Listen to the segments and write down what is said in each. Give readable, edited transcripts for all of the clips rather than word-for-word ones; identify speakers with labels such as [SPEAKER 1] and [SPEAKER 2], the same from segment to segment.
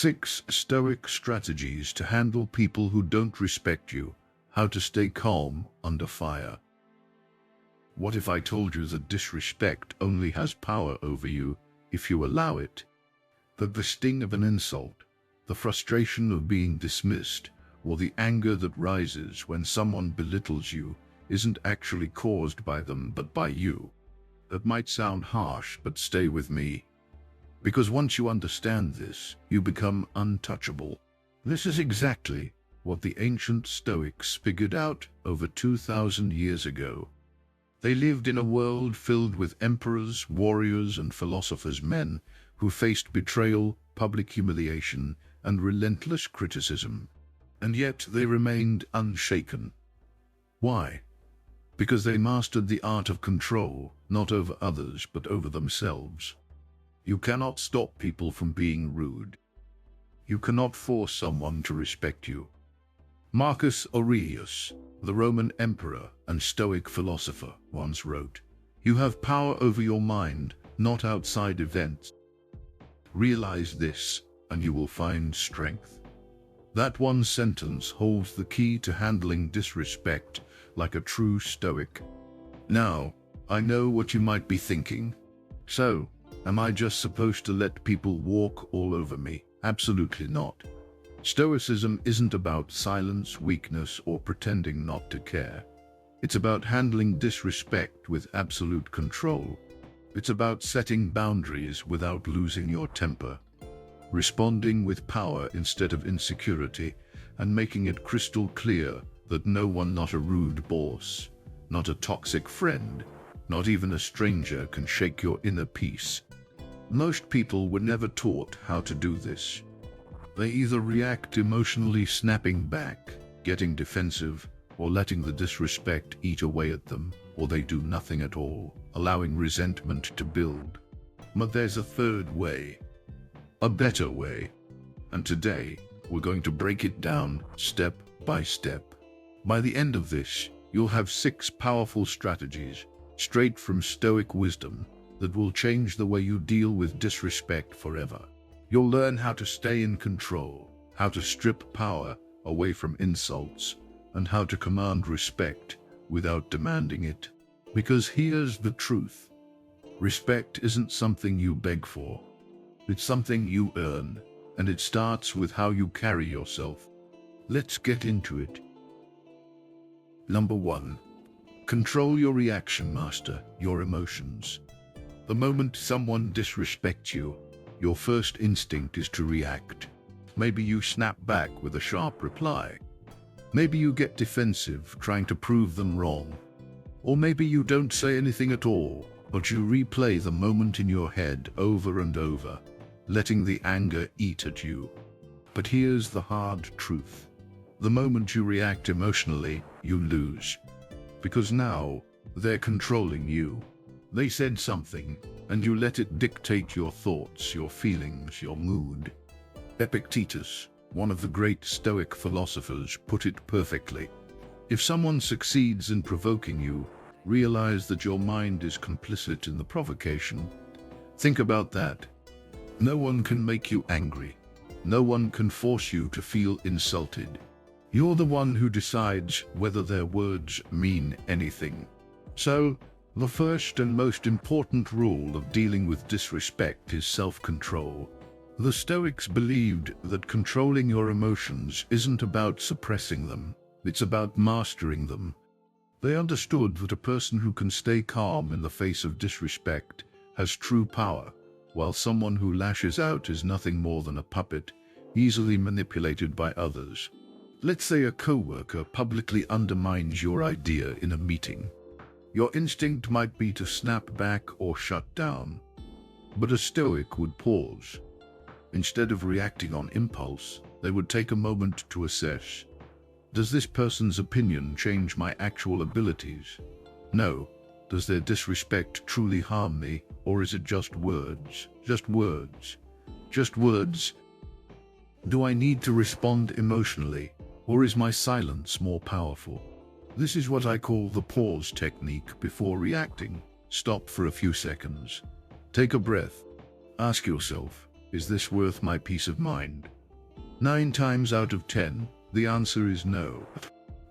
[SPEAKER 1] 6 Stoic strategies to handle people who don't respect you. How to stay calm under fire. What if I told you that disrespect only has power over you if you allow it? That the sting of an insult, the frustration of being dismissed, or the anger that rises when someone belittles you isn't actually caused by them but by you. That might sound harsh, but stay with me. Because once you understand this, you become untouchable. This is exactly what the ancient Stoics figured out over 2,000 years ago. They lived in a world filled with emperors, warriors, and philosophers, men who faced betrayal, public humiliation, and relentless criticism. And yet they remained unshaken. Why? Because they mastered the art of control, not over others, but over themselves. You cannot stop people from being rude. You cannot force someone to respect you. Marcus Aurelius, the Roman emperor and Stoic philosopher, once wrote, "You have power over your mind, not outside events. Realize this, and you will find strength." That one sentence holds the key to handling disrespect like a true Stoic. Now, I know what you might be thinking. So, am I just supposed to let people walk all over me? Absolutely not. Stoicism isn't about silence, weakness, or pretending not to care. It's about handling disrespect with absolute control. It's about setting boundaries without losing your temper, responding with power instead of insecurity, and making it crystal clear that no one, not a rude boss, not a toxic friend, not even a stranger, can shake your inner peace. Most people were never taught how to do this. They either react emotionally, snapping back, getting defensive, or letting the disrespect eat away at them, or they do nothing at all, allowing resentment to build. But there's a third way, a better way. And today, we're going to break it down step by step. By the end of this, you'll have 6 powerful strategies, straight from Stoic wisdom, that will change the way you deal with disrespect forever. You'll learn how to stay in control, how to strip power away from insults, and how to command respect without demanding it. Because here's the truth. Respect isn't something you beg for. It's something you earn, and it starts with how you carry yourself. Let's get into it. Number 1. Control your reaction. Master your emotions. The moment someone disrespects you, your first instinct is to react. Maybe you snap back with a sharp reply. Maybe you get defensive, trying to prove them wrong. Or maybe you don't say anything at all, but you replay the moment in your head over and over, letting the anger eat at you. But here's the hard truth. The moment you react emotionally, you lose. Because now, they're controlling you. They said something, and you let it dictate your thoughts, your feelings, your mood. Epictetus, one of the great Stoic philosophers, put it perfectly. If someone succeeds in provoking you, realize that your mind is complicit in the provocation. Think about that. No one can make you angry. No one can force you to feel insulted. You're the one who decides whether their words mean anything. So, the first and most important rule of dealing with disrespect is self-control. The Stoics believed that controlling your emotions isn't about suppressing them, it's about mastering them. They understood that a person who can stay calm in the face of disrespect has true power, while someone who lashes out is nothing more than a puppet, easily manipulated by others. Let's say a coworker publicly undermines your idea in a meeting. Your instinct might be to snap back or shut down, but a Stoic would pause. Instead of reacting on impulse, they would take a moment to assess. Does this person's opinion change my actual abilities? No. Does their disrespect truly harm me, or is it just words? Just words. Just words. Do I need to respond emotionally, or is my silence more powerful? This is what I call the pause technique before reacting. Stop for a few seconds. Take a breath. Ask yourself, is this worth my peace of mind? 9 times out of 10, the answer is no.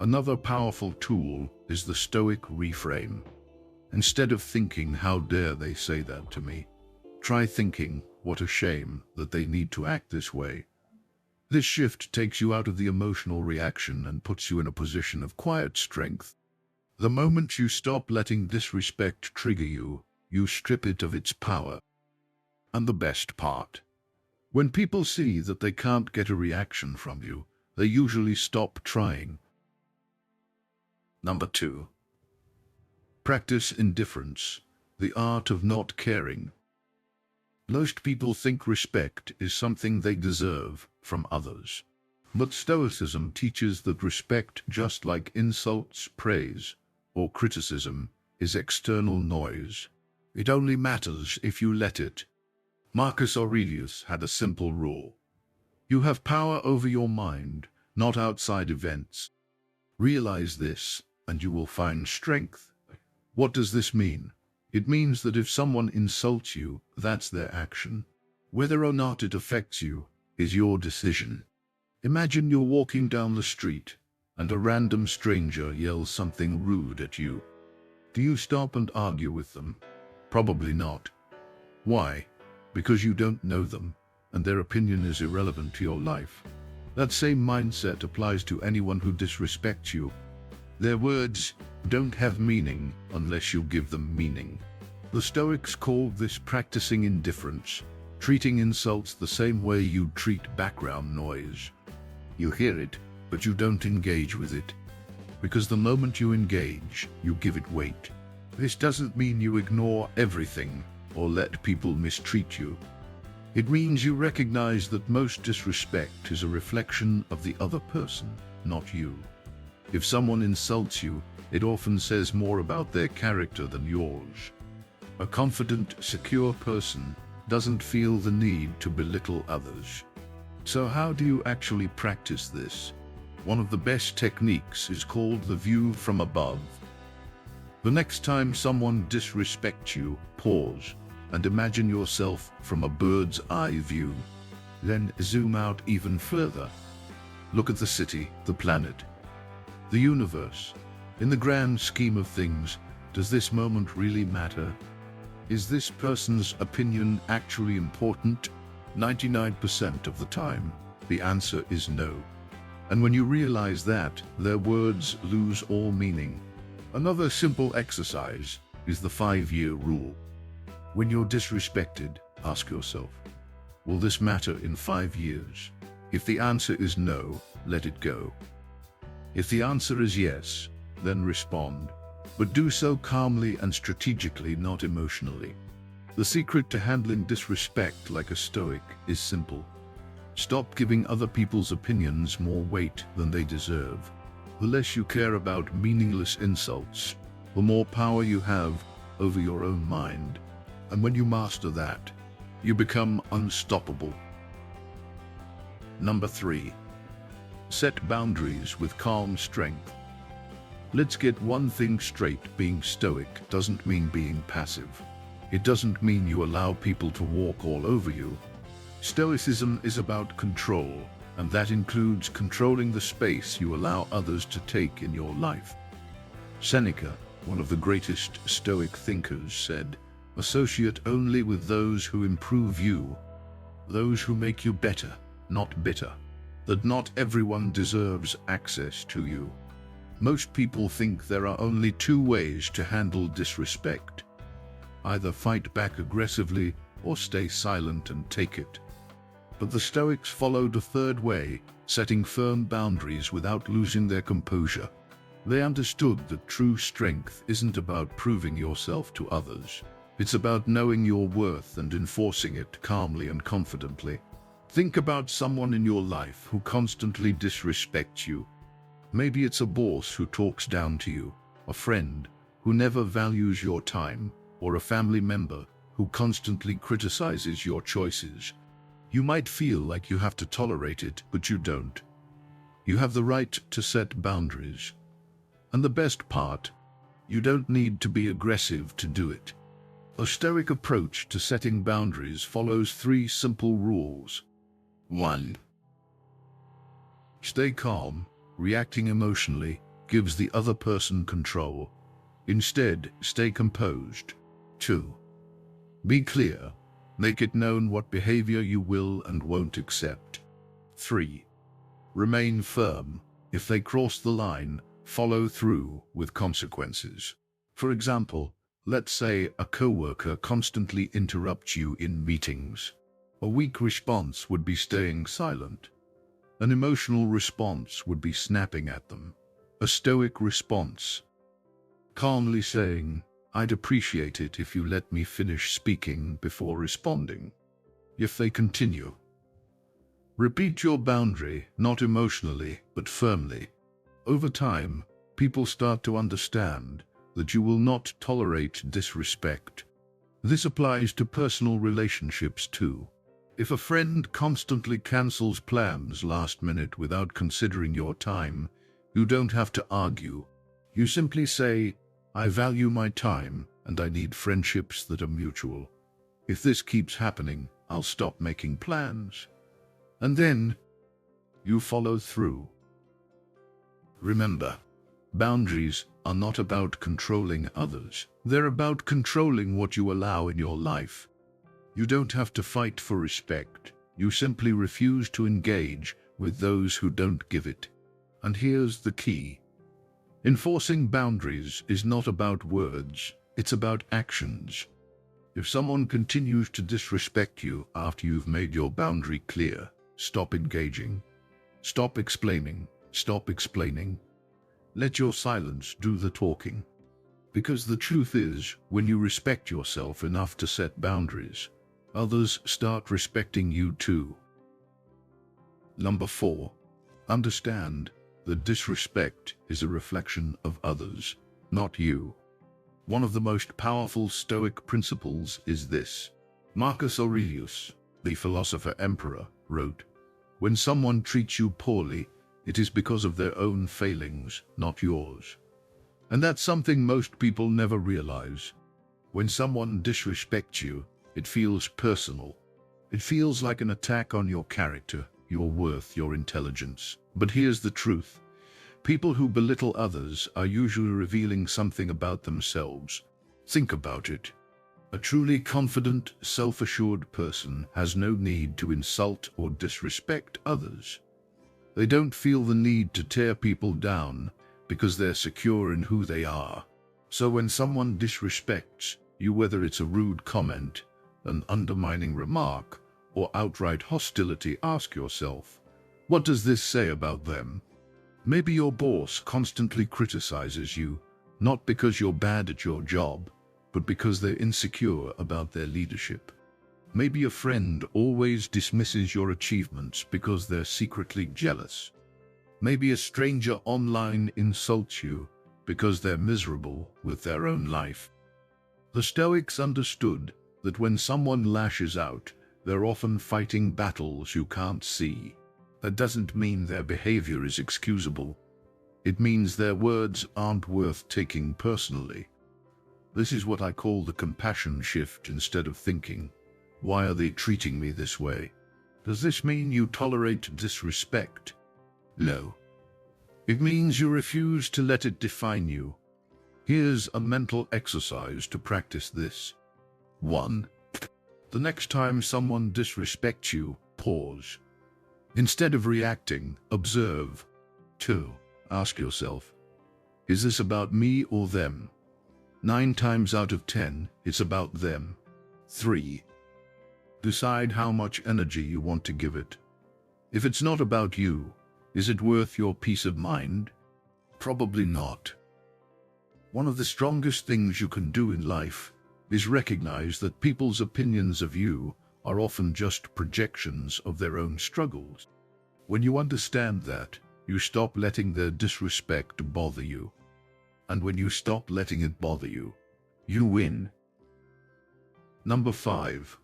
[SPEAKER 1] Another powerful tool is the Stoic reframe. Instead of thinking, how dare they say that to me, try thinking, what a shame that they need to act this way. This shift takes you out of the emotional reaction and puts you in a position of quiet strength. The moment you stop letting disrespect trigger you, you strip it of its power. And the best part, when people see that they can't get a reaction from you, they usually stop trying. Number 2. Practice indifference, the art of not caring. Most people think respect is something they deserve from others. But Stoicism teaches that respect, just like insults, praise, or criticism, is external noise. It only matters if you let it. Marcus Aurelius had a simple rule. You have power over your mind, not outside events. Realize this, and you will find strength. What does this mean? It means that if someone insults you, that's their action. Whether or not it affects you is your decision. Imagine you're walking down the street, and a random stranger yells something rude at you. Do you stop and argue with them? Probably not. Why? Because you don't know them, and their opinion is irrelevant to your life. That same mindset applies to anyone who disrespects you. Their words don't have meaning unless you give them meaning. The Stoics called this practicing indifference, treating insults the same way you treat background noise. You hear it, but you don't engage with it. Because the moment you engage, you give it weight. This doesn't mean you ignore everything or let people mistreat you. It means you recognize that most disrespect is a reflection of the other person, not you. If someone insults you, it often says more about their character than yours. A confident, secure person doesn't feel the need to belittle others. So how do you actually practice this? One of the best techniques is called the view from above. The next time someone disrespects you, pause and imagine yourself from a bird's eye view. Then zoom out even further. Look at the city, the planet, the universe. In the grand scheme of things, does this moment really matter? Is this person's opinion actually important? 99% of the time, the answer is no. And when you realize that, their words lose all meaning. Another simple exercise is the 5-year rule. When you're disrespected, ask yourself, will this matter in 5 years? If the answer is no, let it go. If the answer is yes, then respond, but do so calmly and strategically, not emotionally. The secret to handling disrespect like a Stoic is simple. Stop giving other people's opinions more weight than they deserve. The less you care about meaningless insults, the more power you have over your own mind. And when you master that, you become unstoppable. Number 3. Set boundaries with calm strength. Let's get one thing straight. Being Stoic doesn't mean being passive. It doesn't mean you allow people to walk all over you. Stoicism is about control, and that includes controlling the space you allow others to take in your life. Seneca, one of the greatest Stoic thinkers, said, "Associate only with those who improve you, those who make you better, not bitter." That not everyone deserves access to you. Most people think there are only 2 ways to handle disrespect. Either fight back aggressively or stay silent and take it. But the Stoics followed a third way, setting firm boundaries without losing their composure. They understood that true strength isn't about proving yourself to others. It's about knowing your worth and enforcing it calmly and confidently. Think about someone in your life who constantly disrespects you. Maybe it's a boss who talks down to you, a friend who never values your time, or a family member who constantly criticizes your choices. You might feel like you have to tolerate it, but you don't. You have the right to set boundaries. And the best part, you don't need to be aggressive to do it. A Stoic approach to setting boundaries follows 3 simple rules. 1. Stay calm. Reacting emotionally gives the other person control. Instead, stay composed. 2. Be clear. Make it known what behavior you will and won't accept. 3. Remain firm. If they cross the line, follow through with consequences. For example, let's say a coworker constantly interrupts you in meetings. A weak response would be staying silent. An emotional response would be snapping at them. A stoic response, calmly saying, "I'd appreciate it if you let me finish speaking before responding." If they continue, repeat your boundary, not emotionally, but firmly. Over time, people start to understand that you will not tolerate disrespect. This applies to personal relationships too. If a friend constantly cancels plans last minute without considering your time, you don't have to argue. You simply say, "I value my time and I need friendships that are mutual. If this keeps happening, I'll stop making plans." And then you follow through. Remember, boundaries are not about controlling others. They're about controlling what you allow in your life. You don't have to fight for respect. You simply refuse to engage with those who don't give it. And here's the key. Enforcing boundaries is not about words, it's about actions. If someone continues to disrespect you after you've made your boundary clear, stop engaging. Stop explaining. Stop explaining. Let your silence do the talking. Because the truth is, when you respect yourself enough to set boundaries, others start respecting you too. Number 4. Understand that disrespect is a reflection of others, not you. One of the most powerful Stoic principles is this. Marcus Aurelius, the philosopher emperor, wrote, "When someone treats you poorly, it is because of their own failings, not yours." And that's something most people never realize. When someone disrespects you, it feels personal. It feels like an attack on your character, your worth, your intelligence. But here's the truth. People who belittle others are usually revealing something about themselves. Think about it. A truly confident, self-assured person has no need to insult or disrespect others. They don't feel the need to tear people down because they're secure in who they are. So when someone disrespects you, whether it's a rude comment, an undermining remark, or outright hostility, ask yourself, what does this say about them? Maybe your boss constantly criticizes you, not because you're bad at your job, but because they're insecure about their leadership. Maybe a friend always dismisses your achievements because they're secretly jealous. Maybe a stranger online insults you because they're miserable with their own life. The Stoics understood that when someone lashes out, they're often fighting battles you can't see. That doesn't mean their behavior is excusable. It means their words aren't worth taking personally. This is what I call the compassion shift. Instead of thinking, "Why are they treating me this way?" Does this mean you tolerate disrespect? No. It means you refuse to let it define you. Here's a mental exercise to practice this. 1. The next time someone disrespects you, pause. Instead of reacting, observe. 2. Ask yourself, is this about me or them? 9 times out of 10, it's about them. 3. Decide how much energy you want to give it. If it's not about you, is it worth your peace of mind? Probably not. One of the strongest things you can do in life is recognize that people's opinions of you are often just projections of their own struggles. When you understand that, you stop letting their disrespect bother you. And when you stop letting it bother you, you win. Number 5.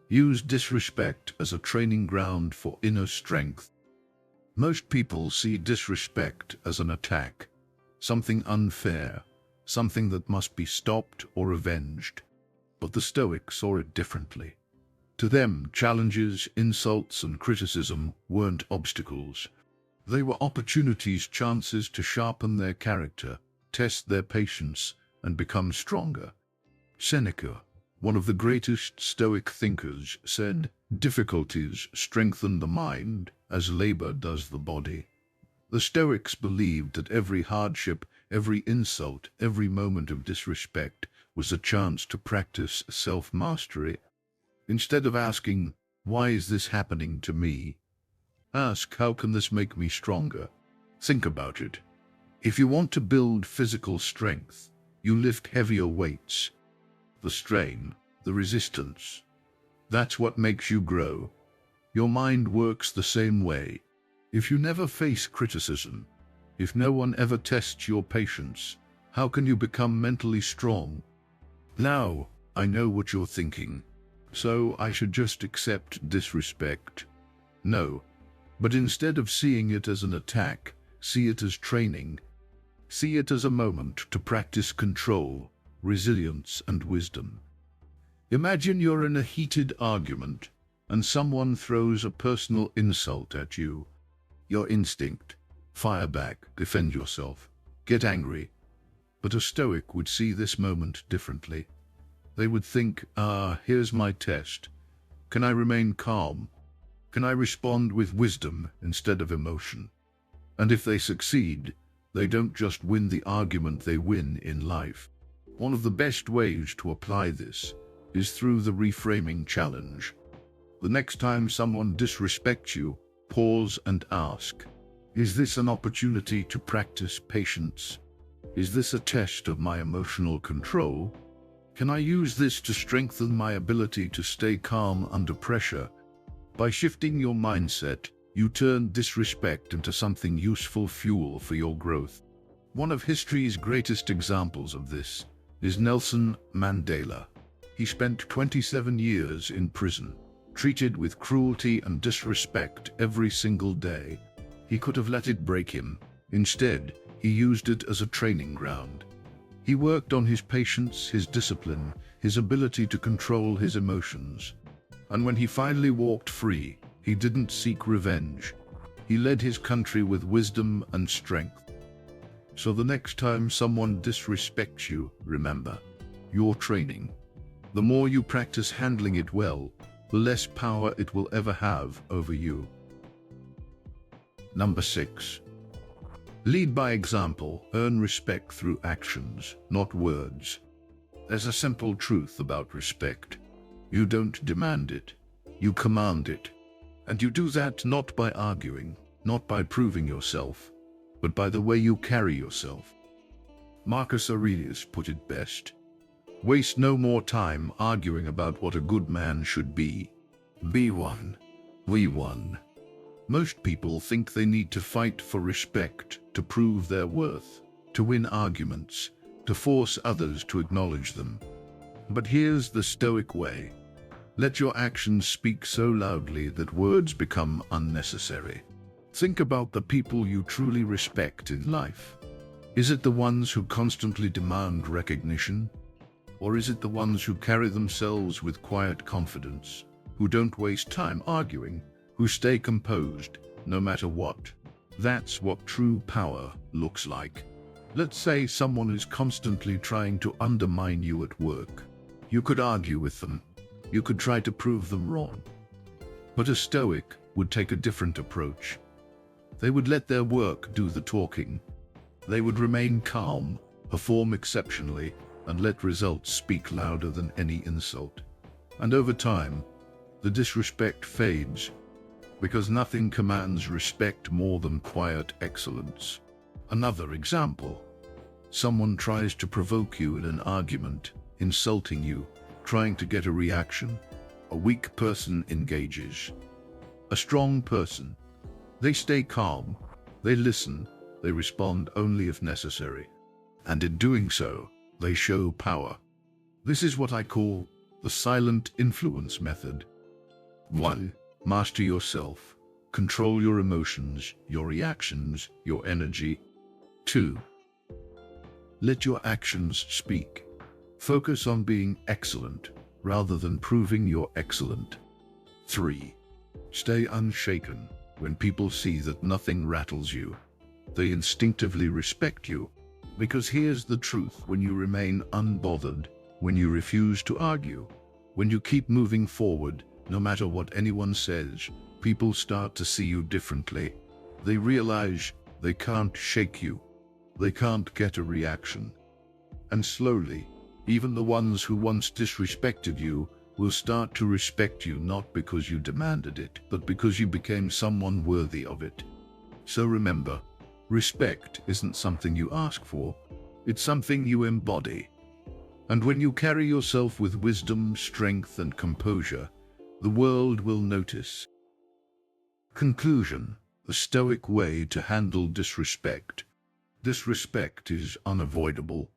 [SPEAKER 1] Use disrespect as a training ground for inner strength. Most people see disrespect as an attack, something unfair, something that must be stopped or avenged. But the Stoics saw it differently. To them, challenges, insults, and criticism weren't obstacles. They were opportunities, chances to sharpen their character, test their patience, and become stronger. Seneca, one of the greatest Stoic thinkers, said, "Difficulties strengthen the mind as labor does the body." The Stoics believed that every hardship, every insult, every moment of disrespect was a chance to practice self-mastery. Instead of asking, "Why is this happening to me?" ask, "How can this make me stronger?" Think about it. If you want to build physical strength, you lift heavier weights. The strain, the resistance, that's what makes you grow. Your mind works the same way. If you never face criticism, if no one ever tests your patience, how can you become mentally strong? Now, I know what you're thinking. So I should just accept disrespect. No. But instead of seeing it as an attack, see it as training. See it as a moment to practice control, resilience, and wisdom. Imagine you're in a heated argument, and someone throws a personal insult at you. Your instinct: fire back, defend yourself, get angry. But a Stoic would see this moment differently. They would think, here's my test. Can I remain calm? Can I respond with wisdom instead of emotion? And if they succeed, they don't just win the argument, they win in life. One of the best ways to apply this is through the reframing challenge. The next time someone disrespects you, pause and ask, is this an opportunity to practice patience? Is this a test of my emotional control? Can I use this to strengthen my ability to stay calm under pressure? By shifting your mindset, you turn disrespect into something useful, fuel for your growth. One of history's greatest examples of this is Nelson Mandela. He spent 27 years in prison, treated with cruelty and disrespect every single day. He could have let it break him. Instead, he used it as a training ground. He worked on his patience, his discipline, his ability to control his emotions. And when he finally walked free, he didn't seek revenge. He led his country with wisdom and strength. So the next time someone disrespects you, remember, you're training. The more you practice handling it well, the less power it will ever have over you. Number 6. Lead by example. Earn respect through actions, not words. There's a simple truth about respect. You don't demand it, you command it. And you do that not by arguing, not by proving yourself, but by the way you carry yourself. Marcus Aurelius put it best: waste no more time arguing about what a good man should be. Be one. We one. Most people think they need to fight for respect, to prove their worth, to win arguments, to force others to acknowledge them. But here's the Stoic way. Let your actions speak so loudly that words become unnecessary. Think about the people you truly respect in life. Is it the ones who constantly demand recognition? Or is it the ones who carry themselves with quiet confidence, who don't waste time arguing, who stay composed no matter what? That's what true power looks like. Let's say someone is constantly trying to undermine you at work. You could argue with them. You could try to prove them wrong. But a Stoic would take a different approach. They would let their work do the talking. They would remain calm, perform exceptionally, and let results speak louder than any insult. And over time, the disrespect fades, because nothing commands respect more than quiet excellence. Another example: someone tries to provoke you in an argument, insulting you, trying to get a reaction. A weak person engages. A strong person, they stay calm, they listen, they respond only if necessary. And in doing so, they show power. This is what I call the silent influence method. 1. Master yourself. Control your emotions, your reactions, your energy. 2. Let your actions speak. Focus on being excellent rather than proving you're excellent. 3. Stay unshaken. When people see that nothing rattles you, they instinctively respect you. Because here's the truth: when you remain unbothered, when you refuse to argue, when you keep moving forward, no matter what anyone says, people start to see you differently. They realize they can't shake you. They can't get a reaction. And slowly, even the ones who once disrespected you will start to respect you, not because you demanded it, but because you became someone worthy of it. So remember, respect isn't something you ask for, it's something you embody. And when you carry yourself with wisdom, strength, and composure, the world will notice. Conclusion: the Stoic way to handle disrespect. Disrespect is unavoidable.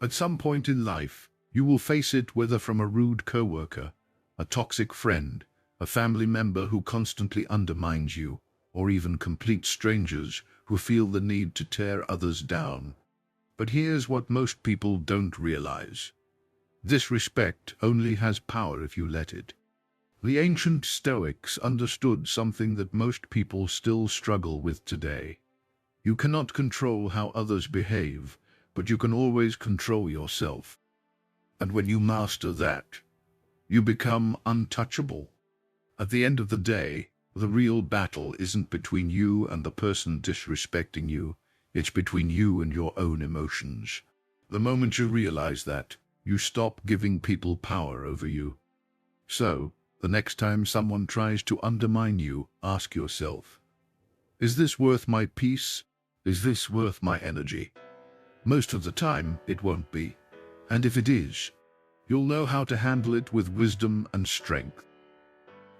[SPEAKER 1] At some point in life, you will face it, whether from a rude coworker, a toxic friend, a family member who constantly undermines you, or even complete strangers who feel the need to tear others down. But here's what most people don't realize: disrespect only has power if you let it. The ancient Stoics understood something that most people still struggle with today. You cannot control how others behave, but you can always control yourself. And when you master that, you become untouchable. At the end of the day, the real battle isn't between you and the person disrespecting you, it's between you and your own emotions. The moment you realize that, you stop giving people power over you. So, the next time someone tries to undermine you, ask yourself, is this worth my peace? Is this worth my energy? Most of the time, it won't be. And if it is, you'll know how to handle it with wisdom and strength.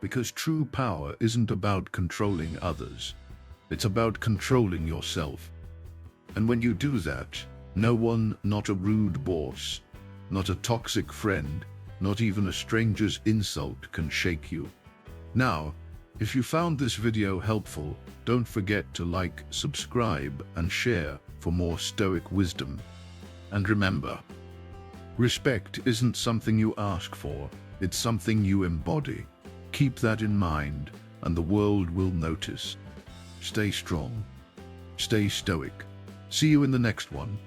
[SPEAKER 1] Because true power isn't about controlling others. It's about controlling yourself. And when you do that, no one, not a rude boss, not a toxic friend, not even a stranger's insult can shake you. Now, if you found this video helpful, don't forget to like, subscribe, and share for more Stoic wisdom. And remember, respect isn't something you ask for, it's something you embody. Keep that in mind, and the world will notice. Stay strong. Stay stoic. See you in the next one.